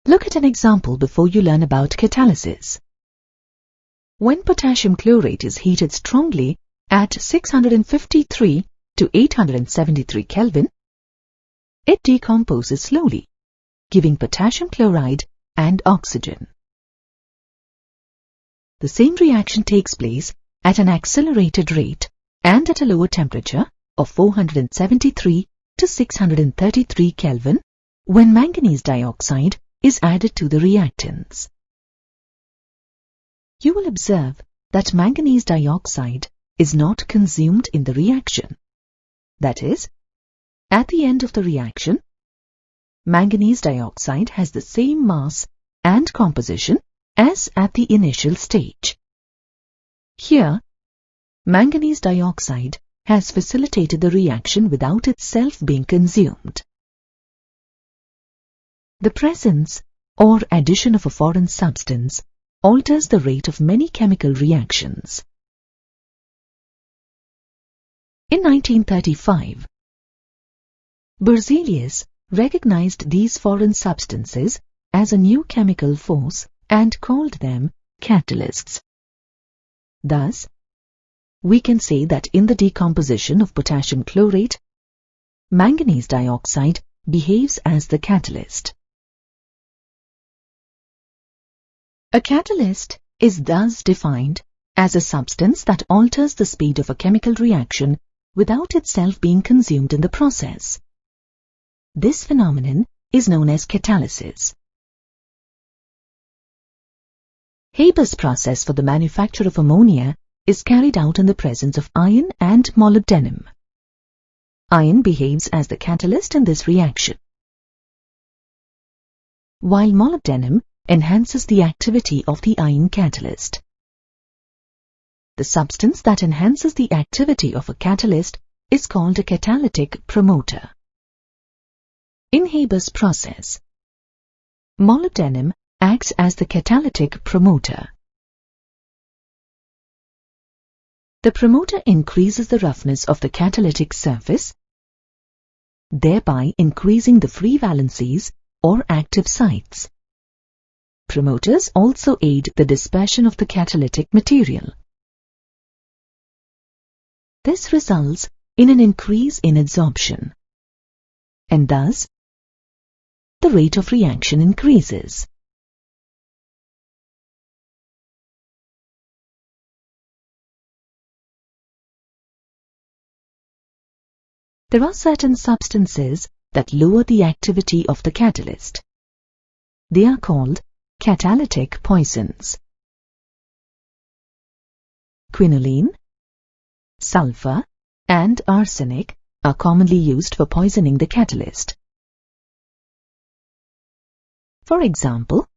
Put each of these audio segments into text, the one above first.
Look at an example before you learn about catalysis. When potassium chlorate is heated strongly at 653 to 873 Kelvin, it decomposes slowly, giving potassium chloride and oxygen. The same reaction takes place at an accelerated rate and at a lower temperature of 473 to 633 Kelvin when manganese dioxide is added to the reactants. You will observe that manganese dioxide is not consumed in the reaction. That is, at the end of the reaction, manganese dioxide has the same mass and composition as at the initial stage. Here, manganese dioxide has facilitated the reaction without itself being consumed. The presence or addition of a foreign substance alters the rate of many chemical reactions. In 1935, Berzelius recognized these foreign substances as a new chemical force and called them catalysts. Thus, we can say that in the decomposition of potassium chlorate, manganese dioxide behaves as the catalyst. A catalyst is thus defined as a substance that alters the speed of a chemical reaction without itself being consumed in the process. This phenomenon is known as catalysis. Haber's process for the manufacture of ammonia is carried out in the presence of iron and molybdenum. Iron behaves as the catalyst in this reaction, while molybdenum enhances the activity of the iron catalyst. The substance that enhances the activity of a catalyst is called a catalytic promoter. In Haber's process, molybdenum acts as the catalytic promoter. The promoter increases the roughness of the catalytic surface, thereby increasing the free valencies or active sites. Promoters also aid the dispersion of the catalytic material. This results in an increase in adsorption, and thus the rate of reaction increases. There are certain substances that lower the activity of the catalyst. They are called catalytic poisons. Quinoline, sulfur, and arsenic are commonly used for poisoning the catalyst. For example,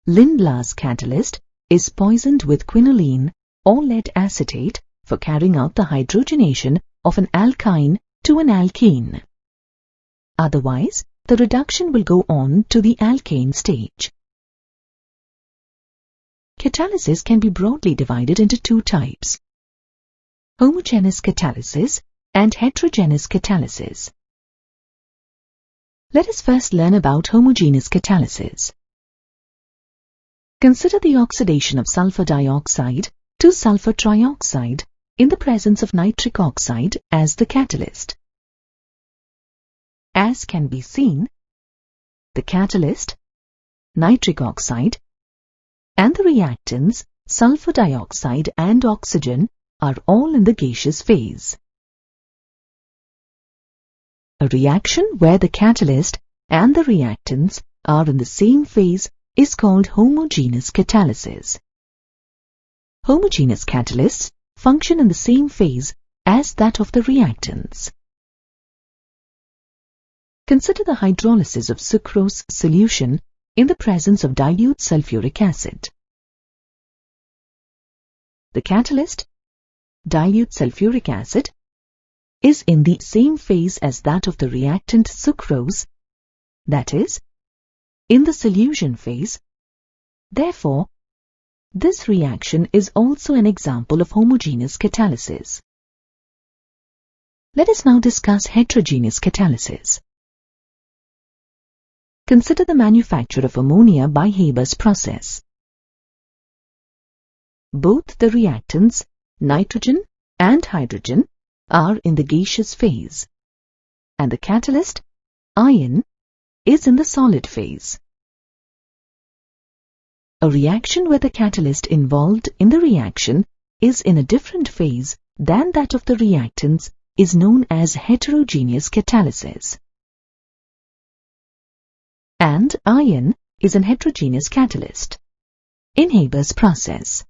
Lindlar's catalyst is poisoned with quinoline or lead acetate for carrying out the hydrogenation of an alkyne to an alkene. Otherwise, the reduction will go on to the alkane stage. Catalysis can be broadly divided into two types: homogeneous catalysis and heterogeneous catalysis. Let us first learn about homogeneous catalysis. Consider the oxidation of sulfur dioxide to sulfur trioxide in the presence of nitric oxide as the catalyst. As can be seen, the catalyst, nitric oxide, and the reactants, sulfur dioxide and oxygen, are all in the gaseous phase. A reaction where the catalyst and the reactants are in the same phase is called homogeneous catalysis. Homogeneous catalysts function in the same phase as that of the reactants. Consider the hydrolysis of sucrose solution in the presence of dilute sulfuric acid. The catalyst, dilute sulfuric acid, is in the same phase as that of the reactant sucrose, that is, in the solution phase. Therefore, this reaction is also an example of homogeneous catalysis. Let us now discuss heterogeneous catalysis. consider the manufacture of ammonia by Haber's process. Both the reactants, nitrogen and hydrogen, are in the gaseous phase, and the catalyst, iron, is in the solid phase. A reaction where the catalyst involved in the reaction is in a different phase than that of the reactants is known as heterogeneous catalysis. And iron is an heterogeneous catalyst in Haber's process.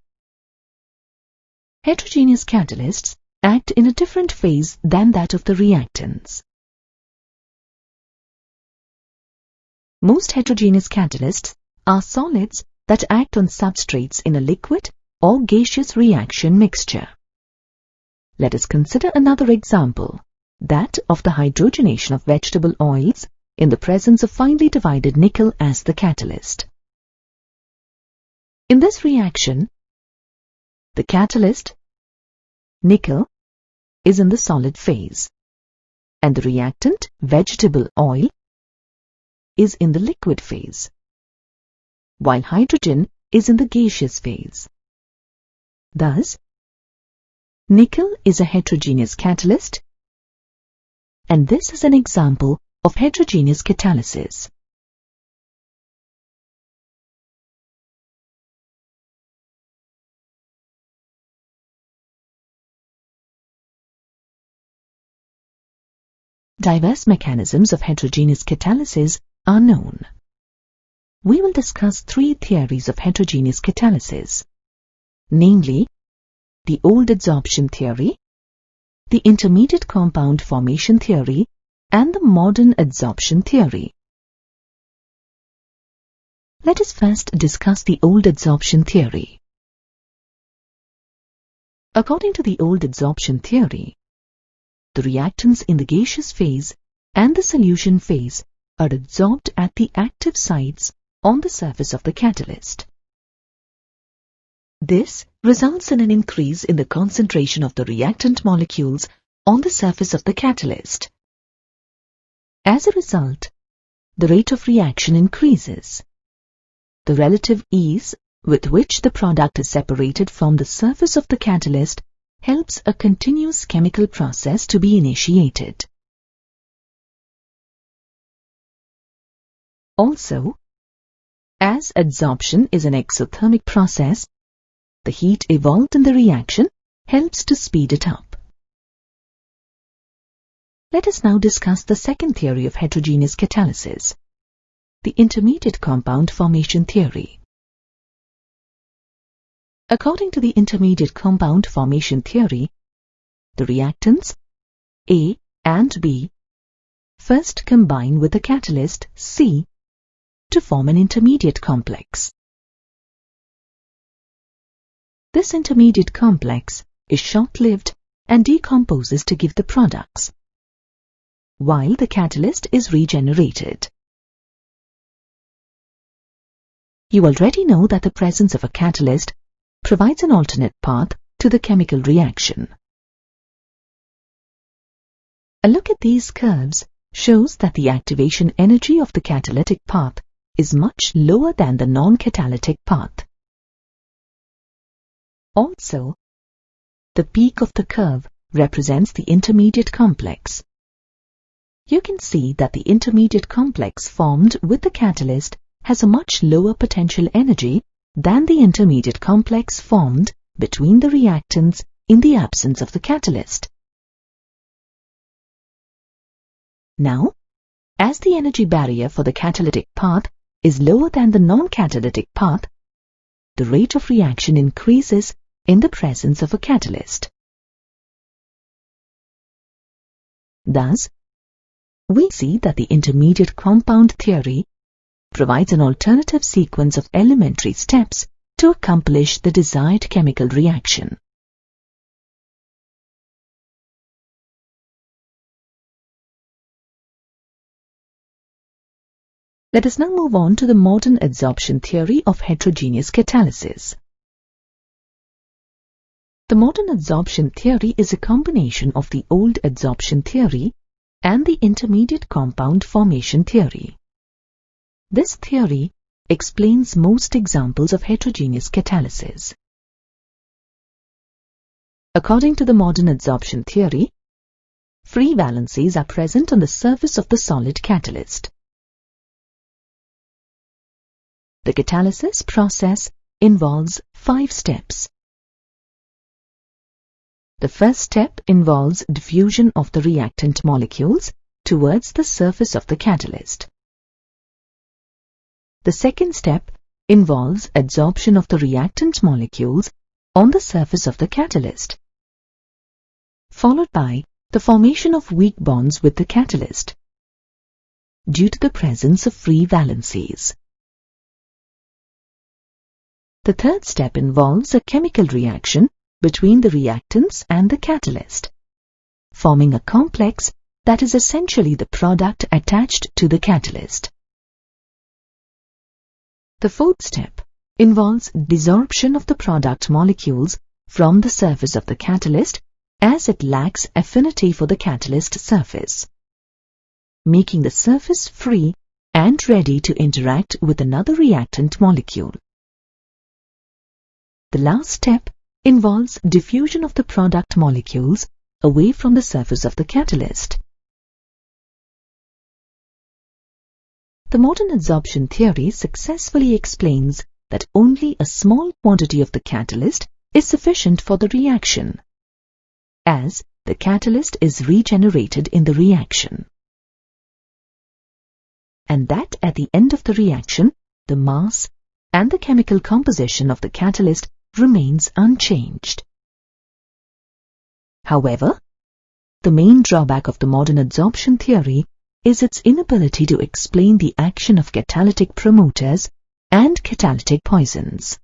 Heterogeneous catalysts act in a different phase than that of the reactants. Most heterogeneous catalysts are solids that act on substrates in a liquid or gaseous reaction mixture. Let us consider another example, that of the hydrogenation of vegetable oils in the presence of finely divided nickel as the catalyst. In this reaction, the catalyst, nickel, is in the solid phase, and the reactant, vegetable oil, is in the liquid phase, while hydrogen is in the gaseous phase. Thus, nickel is a heterogeneous catalyst, and this is an example of heterogeneous catalysis. Diverse mechanisms of heterogeneous catalysis are known. We will discuss three theories of heterogeneous catalysis, namely, the old adsorption theory, the intermediate compound formation theory, and the modern adsorption theory. Let us first discuss the old adsorption theory. According to the old adsorption theory, the reactants in the gaseous phase and the solution phase are adsorbed at the active sites on the surface of the catalyst. This results in an increase in the concentration of the reactant molecules on the surface of the catalyst. As a result, the rate of reaction increases. The relative ease with which the product is separated from the surface of the catalyst helps a continuous chemical process to be initiated. Also, as adsorption is an exothermic process, the heat evolved in the reaction helps to speed it up. Let us now discuss the second theory of heterogeneous catalysis, the intermediate compound formation theory. According to the intermediate compound formation theory, the reactants A and B first combine with the catalyst C to form an intermediate complex. This intermediate complex is short-lived and decomposes to give the products, while the catalyst is regenerated. You already know that the presence of a catalyst provides an alternate path to the chemical reaction. A look at these curves shows that the activation energy of the catalytic path is much lower than the non-catalytic path. Also, the peak of the curve represents the intermediate complex. You can see that the intermediate complex formed with the catalyst has a much lower potential energy than the intermediate complex formed between the reactants in the absence of the catalyst. Now, as the energy barrier for the catalytic path is lower than the non-catalytic path, the rate of reaction increases in the presence of a catalyst. Thus, we see that the intermediate compound theory provides an alternative sequence of elementary steps to accomplish the desired chemical reaction. Let us now move on to the modern adsorption theory of heterogeneous catalysis. The modern adsorption theory is a combination of the old adsorption theory and the intermediate compound formation theory. This theory explains most examples of heterogeneous catalysis. According to the modern adsorption theory, free valencies are present on the surface of the solid catalyst. The catalysis process involves 5 steps. The first step involves diffusion of the reactant molecules towards the surface of the catalyst. The second step involves adsorption of the reactant molecules on the surface of the catalyst, followed by the formation of weak bonds with the catalyst due to the presence of free valencies. The third step involves a chemical reaction between the reactants and the catalyst, forming a complex that is essentially the product attached to the catalyst. The fourth step involves desorption of the product molecules from the surface of the catalyst as it lacks affinity for the catalyst surface, making the surface free and ready to interact with another reactant molecule. The last step involves diffusion of the product molecules away from the surface of the catalyst. The modern adsorption theory successfully explains that only a small quantity of the catalyst is sufficient for the reaction, as the catalyst is regenerated in the reaction, and that at the end of the reaction, the mass and the chemical composition of the catalyst remains unchanged. However, the main drawback of the modern adsorption theory is its inability to explain the action of catalytic promoters and catalytic poisons.